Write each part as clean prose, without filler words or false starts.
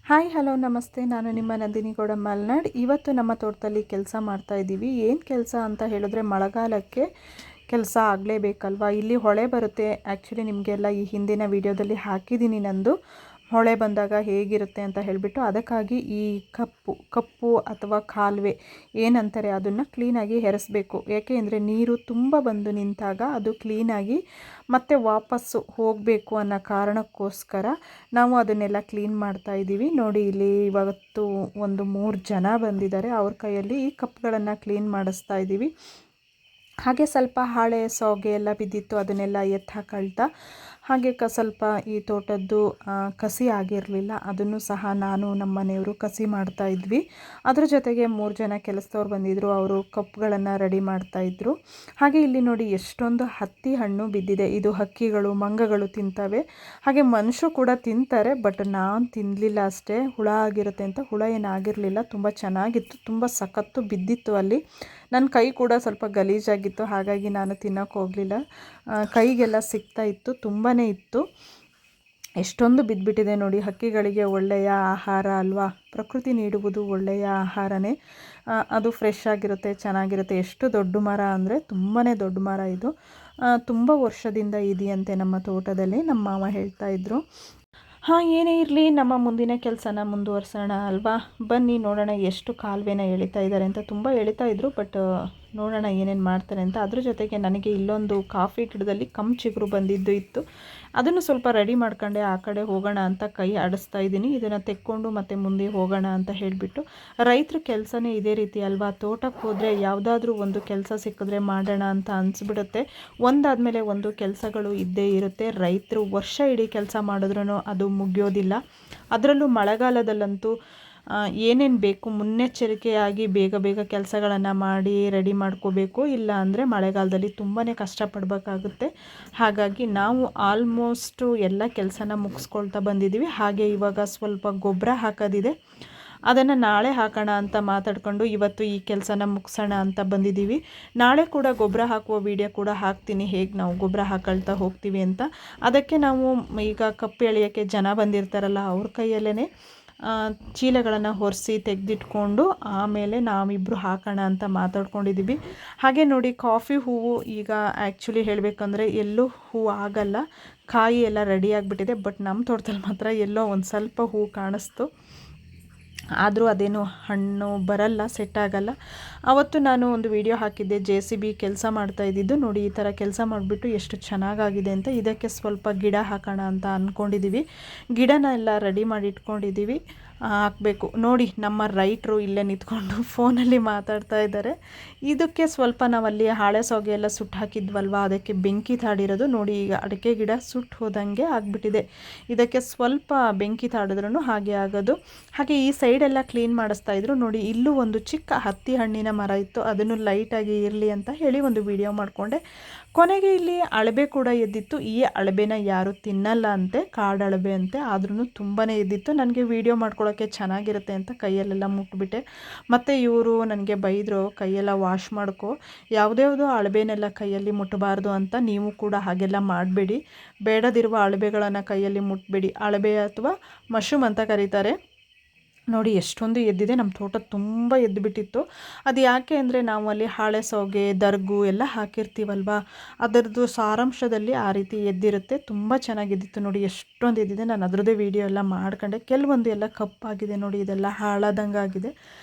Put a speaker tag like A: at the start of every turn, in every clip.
A: Hi hello ನಮಸ್ತೆ. ನಾನು ನಿಮ್ಮ ನಂದಿನಿ ಗೌಡ ಮಲ್ನಾಡ್. ಇವತ್ತು ನಮ್ಮ ತೋಟದಲ್ಲಿ ಕೆಲಸ ಮಾಡ್ತಾ ಇದ್ದೀವಿ. ಏನು ಕೆಲಸ ಅಂತ ಹೇಳಿದ್ರೆ ಮಳೆಗಾಲಕ್ಕೆ ಕೆಲಸ ಆಗಲೇಬೇಕಲ್ವಾ. ಇಲ್ಲಿ ಹೊಳೆ ಬರುತ್ತೆ. ಆ್ಯಕ್ಚುಲಿ ನಿಮಗೆಲ್ಲ ಈ ಹಿಂದಿನ ವಿಡಿಯೋದಲ್ಲಿ ಹಾಕಿದ್ದೀನಿ ನಂದು ಹೊಳೆ ಬಂದಾಗ ಹೇಗಿರುತ್ತೆ ಅಂತ ಹೇಳಿಬಿಟ್ಟು. ಅದಕ್ಕಾಗಿ ಈ ಕಪ್ಪು ಅಥವಾ ಕಾಲುವೆ ಏನಂತಾರೆ ಅದನ್ನು ಕ್ಲೀನಾಗಿ ಹೆರೆಸಬೇಕು. ಯಾಕೆ ಅಂದರೆ ನೀರು ತುಂಬ ಬಂದು ನಿಂತಾಗ ಅದು ಕ್ಲೀನಾಗಿ ಮತ್ತೆ ವಾಪಸ್ಸು ಹೋಗಬೇಕು ಅನ್ನೋ ಕಾರಣಕ್ಕೋಸ್ಕರ ನಾವು ಅದನ್ನೆಲ್ಲ ಕ್ಲೀನ್ ಮಾಡ್ತಾ ಇದ್ದೀವಿ. ನೋಡಿ ಇಲ್ಲಿ ಇವತ್ತು ಒಂದು 3 ಜನ ಬಂದಿದ್ದಾರೆ. ಅವ್ರ ಕೈಯಲ್ಲಿ ಈ ಕಪ್ಗಳನ್ನು ಕ್ಲೀನ್ ಮಾಡಿಸ್ತಾ ಇದ್ದೀವಿ. ಹಾಗೆ ಸ್ವಲ್ಪ ಹಾಳೆ ಸೋಗೆ ಎಲ್ಲ ಬಿದ್ದಿತ್ತು, ಅದನ್ನೆಲ್ಲ ಹಾಕೊಳ್ತಾ ಹಾಗೆ ಸ್ವಲ್ಪ ಈ ತೋಟದ್ದು ಕಸಿ ಆಗಿರಲಿಲ್ಲ, ಅದನ್ನು ಸಹ ನಾನು ನಮ್ಮ ಮನೆಯವರು ಕಸಿ ಮಾಡ್ತಾ ಇದ್ವಿ. ಅದ್ರ ಜೊತೆಗೆ 3 ಜನ ಕೆಲಸದವ್ರು ಬಂದಿದ್ದರು, ಅವರು ಕಪ್ಗಳನ್ನು ರೆಡಿ ಮಾಡ್ತಾಯಿದ್ರು. ಹಾಗೆ ಇಲ್ಲಿ ನೋಡಿ ಎಷ್ಟೊಂದು ಹತ್ತಿ ಹಣ್ಣು ಬಿದ್ದಿದೆ. ಇದು ಹಕ್ಕಿಗಳು ಮಂಗಗಳು ತಿಂತವೆ, ಹಾಗೆ ಮನುಷ್ಯರು ಕೂಡ ತಿಂತಾರೆ. ಬಟ್ ನಾನು ತಿನ್ನಲಿಲ್ಲ ಅಷ್ಟೇ, ಹುಳ ಆಗಿರುತ್ತೆ ಅಂತ. ಹುಳ ಏನಾಗಿರಲಿಲ್ಲ, ತುಂಬ ಚೆನ್ನಾಗಿತ್ತು, ತುಂಬ ಸಖತ್ತು ಬಿದ್ದಿತ್ತು. ಅಲ್ಲಿ ನನ್ನ ಕೈ ಕೂಡ ಸ್ವಲ್ಪ ಗಲೀಜಾಗಿತ್ತು, ಹಾಗಾಗಿ ನಾನು ತಿನ್ನೋಕ್ಕೆ ಹೋಗಲಿಲ್ಲ. ಕೈಗೆಲ್ಲ ಸಿಗ್ತಾ ಇತ್ತು, ತುಂಬಾ ಇತ್ತು. ಎಷ್ಟೊಂದು ಬಿದ್ದುಬಿಟ್ಟಿದೆ ನೋಡಿ. ಹಕ್ಕಿಗಳಿಗೆ ಒಳ್ಳೆಯ ಆಹಾರ ಅಲ್ವಾ, ಪ್ರಕೃತಿ ನೀಡುವುದು ಒಳ್ಳೆಯ ಆಹಾರನೇ. ಅದು ಫ್ರೆಶ್ ಆಗಿರುತ್ತೆ, ಚೆನ್ನಾಗಿರುತ್ತೆ. ಎಷ್ಟು ದೊಡ್ಡ ಮರ ಅಂದರೆ ತುಂಬಾ ದೊಡ್ಡ ಮರ ಇದು. ತುಂಬ ವರ್ಷದಿಂದ ಇದೆಯಂತೆ ನಮ್ಮ ತೋಟದಲ್ಲಿ, ನಮ್ಮ ಮಾವ ಹೇಳ್ತಾ ಇದ್ರು. ಏನೇ ಇರಲಿ, ನಮ್ಮ ಮುಂದಿನ ಕೆಲಸನ ಮುಂದುವರ್ಸೋಣ ಅಲ್ವಾ. ಬನ್ನಿ ನೋಡೋಣ ಎಷ್ಟು ಕಾಲುವೆನ ಎಳಿತಾ ಇದ್ದಾರೆ ಅಂತ. ತುಂಬ ಎಳಿತಾ ಇದ್ರು, ಬಟ್ ನೋಡೋಣ ಏನೇನು ಮಾಡ್ತಾರೆ ಅಂತ. ಅದ್ರ ಜೊತೆಗೆ ನನಗೆ ಇಲ್ಲೊಂದು ಕಾಫಿ ಗಿಡದಲ್ಲಿ ಚಿಗುರು ಬಂದಿದ್ದು ಇತ್ತು, ಅದನ್ನು ಸ್ವಲ್ಪ ರೆಡಿ ಮಾಡ್ಕೊಂಡೆ ಆ ಕಡೆ ಹೋಗೋಣ ಅಂತ ಕೈ ಆಡಿಸ್ತಾ ಇದ್ದೀನಿ. ಇದನ್ನು ತೆಕ್ಕೊಂಡು ಮತ್ತೆ ಮುಂದೆ ಹೋಗೋಣ ಅಂತ ಹೇಳಿಬಿಟ್ಟು. ರೈತರ ಕೆಲಸನೇ ಇದೇ ರೀತಿ ಅಲ್ವಾ. ತೋಟಕ್ಕೆ ಹೋದರೆ ಯಾವುದಾದ್ರೂ ಒಂದು ಕೆಲಸ ಸಿಕ್ಕಿದ್ರೆ ಮಾಡೋಣ ಅಂತ ಅನಿಸ್ಬಿಡುತ್ತೆ. ಒಂದಾದಮೇಲೆ ಒಂದು ಕೆಲಸಗಳು ಇದ್ದೇ ಇರುತ್ತೆ. ರೈತರು ವರ್ಷ ಇಡೀ ಕೆಲಸ ಮಾಡಿದ್ರೂ ಅದು ಮುಗಿಯೋದಿಲ್ಲ. ಅದರಲ್ಲೂ ಮಳೆಗಾಲದಲ್ಲಂತೂ ಏನೇನು ಬೇಕು ಮುನ್ನೆಚ್ಚರಿಕೆಯಾಗಿ ಬೇಗ ಕೆಲಸಗಳನ್ನು ಮಾಡಿ ರೆಡಿ ಮಾಡ್ಕೋಬೇಕು. ಇಲ್ಲ ಅಂದರೆ ಮಳೆಗಾಲದಲ್ಲಿ ತುಂಬಾ ಕಷ್ಟಪಡಬೇಕಾಗುತ್ತೆ. ಹಾಗಾಗಿ ನಾವು ಆಲ್ಮೋಸ್ಟು ಎಲ್ಲ ಕೆಲಸನ ಮುಗಿಸ್ಕೊಳ್ತಾ ಬಂದಿದ್ದೀವಿ. ಹಾಗೆ ಇವಾಗ ಸ್ವಲ್ಪ ಗೊಬ್ಬರ ಹಾಕೋದಿದೆ, ಅದನ್ನು ನಾಳೆ ಹಾಕೋಣ ಅಂತ ಮಾತಾಡ್ಕೊಂಡು ಇವತ್ತು ಈ ಕೆಲಸನ ಮುಗಿಸೋಣ ಅಂತ ಬಂದಿದ್ದೀವಿ. ನಾಳೆ ಕೂಡ ಗೊಬ್ಬರ ಹಾಕುವ ವಿಡಿಯೋ ಕೂಡ ಹಾಕ್ತೀನಿ, ಹೇಗೆ ನಾವು ಗೊಬ್ಬರ ಹಾಕೊಳ್ತಾ ಹೋಗ್ತೀವಿ ಅಂತ. ಅದಕ್ಕೆ ನಾವು ಈಗ ಕಪ್ಪು ಎಳೆಯೋಕ್ಕೆ ಜನ ಬಂದಿರ್ತಾರಲ್ಲ, ಅವ್ರ ಕೈಯಲ್ಲೇ ಚೀಲಗಳನ್ನು ಹೊರಿಸಿ ತೆಗೆದಿಟ್ಕೊಂಡು ಆಮೇಲೆ ನಾವಿಬ್ಬರು ಹಾಕೋಣ ಅಂತ ಮಾತಾಡ್ಕೊಂಡಿದ್ದೀವಿ. ಹಾಗೆ ನೋಡಿ ಕಾಫಿ ಹೂವು ಈಗ ಆ್ಯಕ್ಚುಲಿ ಹೇಳಬೇಕಂದ್ರೆ ಎಲ್ಲೂ ಹೂವು ಆಗಲ್ಲ, ಕಾಯಿ ಎಲ್ಲ ರೆಡಿಯಾಗಿಬಿಟ್ಟಿದೆ. ಬಟ್ ನಮ್ಮ ತೋಟದಲ್ಲಿ ಮಾತ್ರ ಎಲ್ಲೋ ಒಂದು ಸ್ವಲ್ಪ ಹೂವು ಕಾಣಿಸ್ತು, ಆದರೂ ಅದೇನು ಹಣ್ಣು ಬರಲ್ಲ, ಸೆಟ್ ಆಗಲ್ಲ. ಅವತ್ತು ನಾನು ಒಂದು ವಿಡಿಯೋ ಹಾಕಿದ್ದೆ, JCB ಕೆಲಸ ಮಾಡ್ತಾ ಇದ್ದಿದ್ದು. ನೋಡಿ ಈ ಥರ ಕೆಲಸ ಮಾಡಿಬಿಟ್ಟು ಎಷ್ಟು ಚೆನ್ನಾಗಾಗಿದೆ ಅಂತ. ಇದಕ್ಕೆ ಸ್ವಲ್ಪ ಗಿಡ ಹಾಕೋಣ ಅಂತ ಅಂದ್ಕೊಂಡಿದ್ದೀವಿ. ಗಿಡನ ಎಲ್ಲ ರೆಡಿ ಮಾಡಿ ಇಟ್ಕೊಂಡಿದ್ದೀವಿ, ಹಾಕಬೇಕು. ನೋಡಿ ನಮ್ಮ ರೈತರು ಇಲ್ಲೇ ನಿಂತ್ಕೊಂಡು ಫೋನಲ್ಲಿ ಮಾತಾಡ್ತಾ ಇದ್ದಾರೆ. ಇದಕ್ಕೆ ಸ್ವಲ್ಪ ನಾವಲ್ಲಿ ಹಾಳೆ ಸೋಗೆ ಎಲ್ಲ ಸುಟ್ಟು ಹಾಕಿದ್ವಲ್ವ, ಅದಕ್ಕೆ ಬೆಂಕಿ ತಾಡಿರೋದು. ನೋಡಿ ಈಗ ಅಡಿಕೆ ಗಿಡ ಸುಟ್ಟು ಹೋದಂಗೆ ಆಗಿಬಿಟ್ಟಿದೆ. ಇದಕ್ಕೆ ಸ್ವಲ್ಪ ಬೆಂಕಿ ತಾಡಿದ್ರೂ ಹಾಗೆ ಆಗೋದು. ಹಾಗೆ ಈ ಸೈಡೆಲ್ಲ ಕ್ಲೀನ್ ಮಾಡಿಸ್ತಾ ಇದ್ರು. ನೋಡಿ ಇಲ್ಲೂ ಒಂದು ಚಿಕ್ಕ ಹತ್ತಿ ಹಣ್ಣಿನ ಮರ ಇತ್ತು, ಅದನ್ನು ಲೈಟಾಗಿ ಇರಲಿ ಅಂತ ಹೇಳಿ ಒಂದು ವಿಡಿಯೋ ಮಾಡಿಕೊಂಡೆ. ಕೊನೆಗೆ ಇಲ್ಲಿ ಅಳಬೆ ಕೂಡ ಎದ್ದಿತ್ತು. ಈ ಅಳಬೆನ ಯಾರು ತಿನ್ನಲ್ಲ ಅಂತೆ, ಕಾಡು ಅಳಬೆ ಅಂತೆ, ಆದ್ರೂ ತುಂಬಾ ಎದ್ದಿತ್ತು. ನನಗೆ ವಿಡಿಯೋ ಮಾಡ್ಕೊಳ್ಳೋಕ್ಕೆ ಚೆನ್ನಾಗಿರುತ್ತೆ ಅಂತ ಕೈಯಲ್ಲೆಲ್ಲ ಮುಟ್ಬಿಟ್ಟೆ. ಮತ್ತು ಇವರು ನನಗೆ ಬೈದರು, ಕೈಯೆಲ್ಲ ವಾಶ್ ಮಾಡ್ಕೊ, ಯಾವುದ್ಯಾವುದೋ ಅಳಬೆನೆಲ್ಲ ಕೈಯಲ್ಲಿ ಮುಟ್ಟಬಾರ್ದು ಅಂತ. ನೀವು ಕೂಡ ಹಾಗೆಲ್ಲ ಮಾಡಬೇಡಿ, ಬೇಡದಿರುವ ಅಳಬೆಗಳನ್ನು ಕೈಯಲ್ಲಿ ಮುಟ್ಟಬೇಡಿ. ಅಳಬೆ ಅಥವಾ ಮಶ್ರೂಮ್ ಅಂತ ಕರೀತಾರೆ. ನೋಡಿ ಎಷ್ಟೊಂದು ಎದ್ದಿದೆ. ನಮ್ಮ ತೋಟ ತುಂಬ ಎದ್ದುಬಿಟ್ಟಿತ್ತು. ಅದು ಯಾಕೆ ಅಂದರೆ ನಾವು ಅಲ್ಲಿ ಹಾಳೆ ಸೋಗೆ ದರ್ಗು ಎಲ್ಲ ಹಾಕಿರ್ತೀವಲ್ವ, ಅದರದ್ದು ಸಾರಾಂಶದಲ್ಲಿ ಆ ರೀತಿ ಎದ್ದಿರುತ್ತೆ. ತುಂಬ ಚೆನ್ನಾಗಿದ್ದಿತ್ತು. ನೋಡಿ ಎಷ್ಟೊಂದು ಎದ್ದಿದೆ. ನಾನು ಅದರದ್ದೇ ವಿಡಿಯೋ ಎಲ್ಲ ಮಾಡ್ಕೊಂಡೆ. ಕೆಲವೊಂದು ಎಲ್ಲ ಕಪ್ಪಾಗಿದೆ ನೋಡಿ, ಇದೆಲ್ಲ ಹಾಳಾದಂಗೆ ಆಗಿದೆ.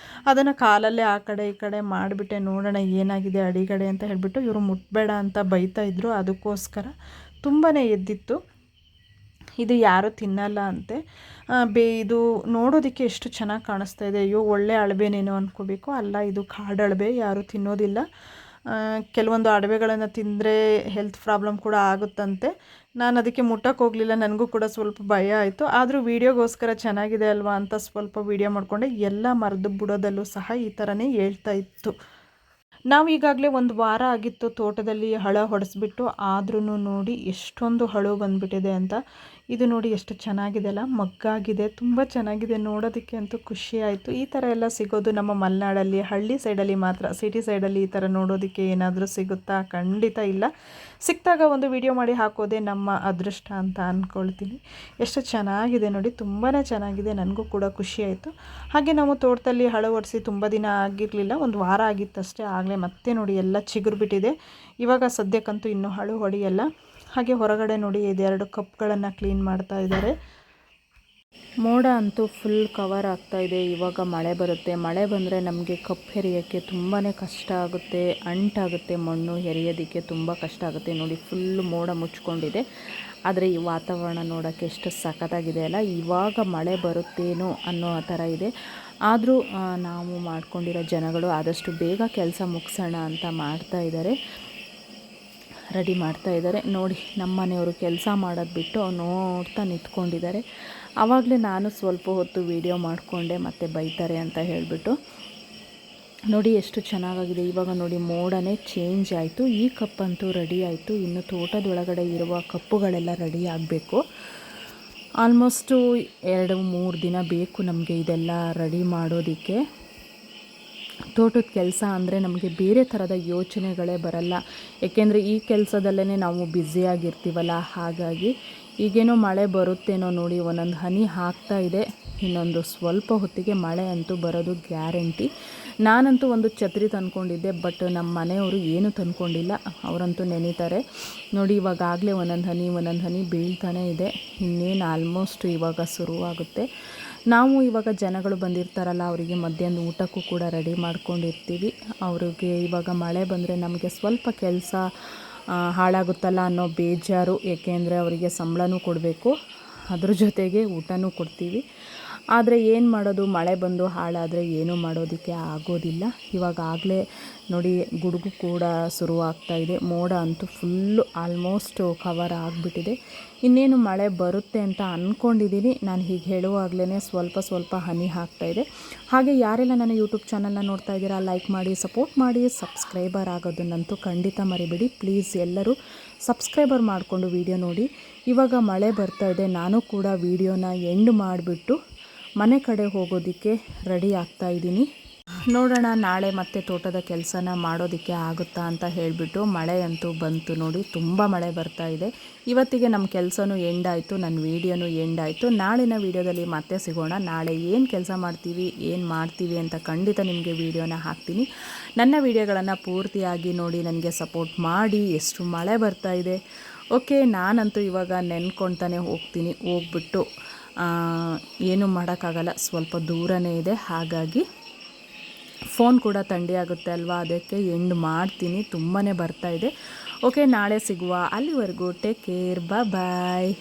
A: ಅದನ್ನು ಕಾಲಲ್ಲೇ ಆ ಕಡೆ ಈ ಕಡೆ ಮಾಡಿಬಿಟ್ಟೆ, ನೋಡೋಣ ಏನಾಗಿದೆ ಅಡಿಗಡೆ ಅಂತ ಹೇಳಿಬಿಟ್ಟು. ಇವರು ಮುಟ್ಬೇಡ ಅಂತ ಬೈತಾಯಿದ್ರು, ಅದಕ್ಕೋಸ್ಕರ ತುಂಬಾ ಎದ್ದಿತ್ತು. ಇದು ಯಾರೂ ತಿನ್ನಲ್ಲ ಅಂತೆ. ಇದು ನೋಡೋದಕ್ಕೆ ಎಷ್ಟು ಚೆನ್ನಾಗಿ ಕಾಣಿಸ್ತಾ ಇದೆ. ಅಯ್ಯೋ ಒಳ್ಳೆ ಅಳಬೆನೇನೋ ಅಂದ್ಕೋಬೇಕು, ಅಲ್ಲ ಇದು ಕಾಡು ಅಳಬೆ, ಯಾರೂ ತಿನ್ನೋದಿಲ್ಲ. ಕೆಲವೊಂದು ಅಡವೆಗಳನ್ನು ತಿಂದರೆ ಹೆಲ್ತ್ ಪ್ರಾಬ್ಲಮ್ ಕೂಡ ಆಗುತ್ತಂತೆ. ನಾನು ಅದಕ್ಕೆ ಮುಟ್ಟಕ್ಕೆ ಹೋಗಲಿಲ್ಲ, ನನಗೂ ಕೂಡ ಸ್ವಲ್ಪ ಭಯ ಆಯಿತು. ಆದರೂ ವೀಡಿಯೋಗೋಸ್ಕರ ಚೆನ್ನಾಗಿದೆ ಅಲ್ವಾ ಅಂತ ಸ್ವಲ್ಪ ವೀಡಿಯೋ ಮಾಡಿಕೊಂಡೆ. ಎಲ್ಲ ಮರದ ಬುಡದಲ್ಲೂ ಸಹ ಈ ಥರನೇ ಹೇಳ್ತಾ ಇತ್ತು. ನಾವು ಈಗಾಗಲೇ 1 ವಾರ ಆಗಿತ್ತು ತೋಟದಲ್ಲಿ ಹಳ ಹೊಡೆಸ್ಬಿಟ್ಟು, ಆದ್ರೂ ನೋಡಿ ಎಷ್ಟೊಂದು ಹಳು ಬಂದುಬಿಟ್ಟಿದೆ ಅಂತ. ಇದು ನೋಡಿ ಎಷ್ಟು ಚೆನ್ನಾಗಿದೆ ಅಲ್ಲ, ಮಗ್ಗಾಗಿದೆ, ತುಂಬ ಚೆನ್ನಾಗಿದೆ, ನೋಡೋದಕ್ಕೆ ಅಂತೂ ಖುಷಿ ಆಯಿತು. ಈ ಥರ ಎಲ್ಲ ಸಿಗೋದು ನಮ್ಮ ಮಲೆನಾಡಲ್ಲಿ, ಹಳ್ಳಿ ಸೈಡಲ್ಲಿ ಮಾತ್ರ. ಸಿಟಿ ಸೈಡಲ್ಲಿ ಈ ಥರ ನೋಡೋದಕ್ಕೆ ಏನಾದರೂ ಸಿಗುತ್ತಾ? ಖಂಡಿತ ಇಲ್ಲ. ಸಿಕ್ಕಿದಾಗ ಒಂದು ವಿಡಿಯೋ ಮಾಡಿ ಹಾಕೋದೇ ನಮ್ಮ ಅದೃಷ್ಟ ಅಂತ ಅಂದ್ಕೊಳ್ತೀನಿ. ಎಷ್ಟು ಚೆನ್ನಾಗಿದೆ ನೋಡಿ, ತುಂಬಾ ಚೆನ್ನಾಗಿದೆ, ನನಗೂ ಕೂಡ ಖುಷಿ ಆಯಿತು. ಹಾಗೆ ನಾವು ತೋಟದಲ್ಲಿ ಹಳ ಹೊಡೆಸಿ ತುಂಬ ದಿನ ಆಗಿರಲಿಲ್ಲ, ಒಂದು ವಾರ ಆಗಿತ್ತಷ್ಟೇ. ಆಗಲೇ ಮತ್ತೆ ನೋಡಿ ಎಲ್ಲ ಚಿಗುರು ಬಿಟ್ಟಿದೆ. ಇವಾಗ ಸದ್ಯಕ್ಕಂತೂ ಇನ್ನೂ ಹಳು ಹೊಡೆಯಲ್ಲ. ಹಾಗೆ ಹೊರಗಡೆ ನೋಡಿ ಇದೆರಡು ಕಪ್ಗಳನ್ನು ಕ್ಲೀನ್ ಮಾಡ್ತಾ ಇದ್ದಾರೆ. ಮೋಡ ಅಂತೂ ಫುಲ್ ಕವರ್ ಆಗ್ತಾ ಇದೆ. ಇವಾಗ ಮಳೆ ಬರುತ್ತೆ. ಮಳೆ ಬಂದರೆ ನಮಗೆ ಕಪ್ಪು ಹೆರಿಯೋಕ್ಕೆ ತುಂಬಾ ಕಷ್ಟ ಆಗುತ್ತೆ, ಅಂಟಾಗುತ್ತೆ, ಮಣ್ಣು ಹೆರಿಯೋದಕ್ಕೆ ತುಂಬ ಕಷ್ಟ ಆಗುತ್ತೆ. ನೋಡಿ ಫುಲ್ ಮೋಡ ಮುಚ್ಕೊಂಡಿದೆ. ಆದರೆ ಈ ವಾತಾವರಣ ನೋಡೋಕ್ಕೆ ಎಷ್ಟು ಸಖತ್ತಾಗಿದೆ ಅಲ್ಲ. ಇವಾಗ ಮಳೆ ಬರುತ್ತೇನೋ ಅನ್ನೋ ಥರ ಇದೆ. ಆದರೂ ನಾವು ಮಾಡ್ಕೊಂಡಿರೋ ಜನಗಳು ಆದಷ್ಟು ಬೇಗ ಕೆಲಸ ಮುಗಿಸೋಣ ಅಂತ ರೆಡಿ ಮಾಡ್ತಾ ಇದ್ದಾರೆ. ನೋಡಿ ನಮ್ಮ ಮನೆಯವರು ಕೆಲಸ ಮಾಡೋದು ಬಿಟ್ಟು ನೋಡ್ತಾ ನಿಂತ್ಕೊಂಡಿದ್ದಾರೆ. ಆವಾಗಲೇ ನಾನು ಸ್ವಲ್ಪ ಹೊತ್ತು ವಿಡಿಯೋ ಮಾಡಿಕೊಂಡೆ, ಮತ್ತೆ ಬೈತಾರೆ ಅಂತ ಹೇಳಿಬಿಟ್ಟು. ನೋಡಿ ಎಷ್ಟು ಚೆನ್ನಾಗಿದೆ. ಇವಾಗ ನೋಡಿ ಮೋಡನೇ ಚೇಂಜ್ ಆಯಿತು. ಈ ಕಪ್ಪಂತೂ ರೆಡಿ ಆಯಿತು. ಇನ್ನು ತೋಟದೊಳಗಡೆ ಇರುವ ಕಪ್ಪುಗಳೆಲ್ಲ ರೆಡಿ ಆಗಬೇಕು. ಆಲ್ಮೋಸ್ಟು 2-3 ದಿನ ಬೇಕು ನಮಗೆ ಇದೆಲ್ಲ ರೆಡಿ ಮಾಡೋದಕ್ಕೆ. ತೋಟದ ಕೆಲಸ ಅಂದರೆ ನಮಗೆ ಬೇರೆ ಥರದ ಯೋಚನೆಗಳೇ ಬರಲ್ಲ. ಏಕೆಂದರೆ ಈ ಕೆಲಸದಲ್ಲೇ ನಾವು ಬ್ಯುಸಿಯಾಗಿರ್ತೀವಲ್ಲ. ಹಾಗಾಗಿ ಈಗೇನೋ ಮಳೆ ಬರುತ್ತೇನೋ ನೋಡಿ, ಒಂದೊಂದು ಹನಿ ಹಾಕ್ತಾ ಇದೆ. ಇನ್ನೊಂದು ಸ್ವಲ್ಪ ಹೊತ್ತಿಗೆ ಮಳೆ ಅಂತೂ ಬರೋದು ಗ್ಯಾರಂಟಿ. ನಾನಂತೂ ಒಂದು ಛತ್ರಿ ತಂದ್ಕೊಂಡಿದ್ದೆ, ಬಟ್ ನಮ್ಮ ಮನೆಯವರು ಏನೂ ತಂದ್ಕೊಂಡಿಲ್ಲ. ಅವರಂತೂ ನೆನೀತಾರೆ ನೋಡಿ. ಇವಾಗಲೇ ಒಂದೊಂದು ಹನಿ ಬೀಳ್ತಾನೆ ಇದೆ. ಇನ್ನೇನು ಆಲ್ಮೋಸ್ಟ್ ಇವಾಗ ಶುರುವಾಗುತ್ತೆ. ನಾವು ಇವಾಗ ಜನಗಳು ಬಂದಿರ್ತಾರಲ್ಲ, ಅವರಿಗೆ ಮಧ್ಯಾಹ್ನ ಊಟಕ್ಕೂ ಕೂಡ ರೆಡಿ ಮಾಡ್ಕೊಂಡಿರ್ತೀವಿ. ಅವ್ರಿಗೆ ಇವಾಗ ಮಳೆ ಬಂದರೆ ನಮಗೆ ಸ್ವಲ್ಪ ಕೆಲಸ ಹಾಳಾಗುತ್ತಲ್ಲ ಅನ್ನೋ ಬೇಜಾರು. ಏಕೆಂದರೆ ಅವರಿಗೆ ಸಂಬಳನೂ ಕೊಡಬೇಕು, ಅದ್ರ ಜೊತೆಗೆ ಊಟನೂ ಕೊಡ್ತೀವಿ. ಆದರೆ ಏನು ಮಾಡೋದು, ಮಳೆ ಬಂದು ಹಾಳಾದರೆ ಏನೂ ಮಾಡೋದಕ್ಕೆ ಆಗೋದಿಲ್ಲ. ಇವಾಗಲೇ ನೋಡಿ ಗುಡುಗು ಕೂಡ ಶುರುವಾಗ್ತಾಯಿದೆ. ಮೋಡ ಅಂತೂ ಫುಲ್ಲು ಆಲ್ಮೋಸ್ಟ್ ಕವರ್ ಆಗಿಬಿಟ್ಟಿದೆ. ಇನ್ನೇನು ಮಳೆ ಬರುತ್ತೆ ಅಂತ ಅಂದ್ಕೊಂಡಿದ್ದೀನಿ. ನಾನು ಹೀಗೆ ಹೇಳುವಾಗಲೇ ಸ್ವಲ್ಪ ಹನಿ ಹಾಕ್ತಾಯಿದೆ. ಹಾಗೆ ಯಾರೆಲ್ಲ ನನ್ನ ಯೂಟ್ಯೂಬ್ ಚಾನಲ್ನ ನೋಡ್ತಾ ಇದ್ದೀರಾ, ಲೈಕ್ ಮಾಡಿ, ಸಪೋರ್ಟ್ ಮಾಡಿ, ಸಬ್ಸ್ಕ್ರೈಬರ್ ಆಗೋದನ್ನಂತೂ ಖಂಡಿತ ಮರಿಬೇಡಿ ಪ್ಲೀಸ್. ಎಲ್ಲರೂ ಸಬ್ಸ್ಕ್ರೈಬರ್ ಮಾಡಿಕೊಂಡು ವಿಡಿಯೋ ನೋಡಿ. ಇವಾಗ ಮಳೆ ಬರ್ತಾಯಿದೆ. ನಾನು ಕೂಡ ವಿಡಿಯೋನ ಎಂಡ್ ಮಾಡಿಬಿಟ್ಟು ಮನೆ ಕಡೆ ಹೋಗೋದಕ್ಕೆ ರೆಡಿ ಆಗ್ತಾಯಿದ್ದೀನಿ. ನೋಡೋಣ ನಾಳೆ ಮತ್ತೆ ತೋಟದ ಕೆಲಸನ ಮಾಡೋದಕ್ಕೆ ಆಗುತ್ತಾ ಅಂತ ಹೇಳಿಬಿಟ್ಟು. ಮಳೆ ಅಂತೂ ಬಂತು ನೋಡಿ, ತುಂಬ ಮಳೆ ಬರ್ತಾ ಇದೆ. ಇವತ್ತಿಗೆ ನಮ್ಮ ಕೆಲಸನೂ ಎಂಡ್ ಆಯಿತು, ನನ್ನ ವೀಡಿಯೋನೂ ಎಂಡ್ ಆಯಿತು. ನಾಳಿನ ವೀಡಿಯೋದಲ್ಲಿ ಮತ್ತೆ ಸಿಗೋಣ. ನಾಳೆ ಏನು ಕೆಲಸ ಮಾಡ್ತೀವಿ ಅಂತ ಖಂಡಿತ ನಿಮಗೆ ವೀಡಿಯೋನ ಹಾಕ್ತೀನಿ. ನನ್ನ ವೀಡಿಯೋಗಳನ್ನು ಪೂರ್ತಿಯಾಗಿ ನೋಡಿ ನನಗೆ ಸಪೋರ್ಟ್ ಮಾಡಿ. ಎಷ್ಟು ಮಳೆ ಬರ್ತಾ ಇದೆ. ಓಕೆ, ನಾನಂತೂ ಇವಾಗ ನೆನ್ಕೊತಾನೆ ಹೋಗ್ಬಿಟ್ಟು ಏನೂ ಮಾಡೋಕ್ಕಾಗಲ್ಲ, ಸ್ವಲ್ಪ ದೂರನೇ ಇದೆ. ಹಾಗಾಗಿ ಫೋನ್ ಕೂಡ ಥಂಡಿ ಆಗುತ್ತೆ ಅಲ್ವಾ, ಅದಕ್ಕೆ ಎಂಡ್ ಮಾಡ್ತೀನಿ. ತುಂಬಾ ಬರ್ತಾಯಿದೆ. ಓಕೆ, ನಾಳೆ ಸಿಗುವ. ಅಲ್ಲಿವರೆಗೂ ಟೇಕ್ ಕೇರ್, ಬಾಯ್.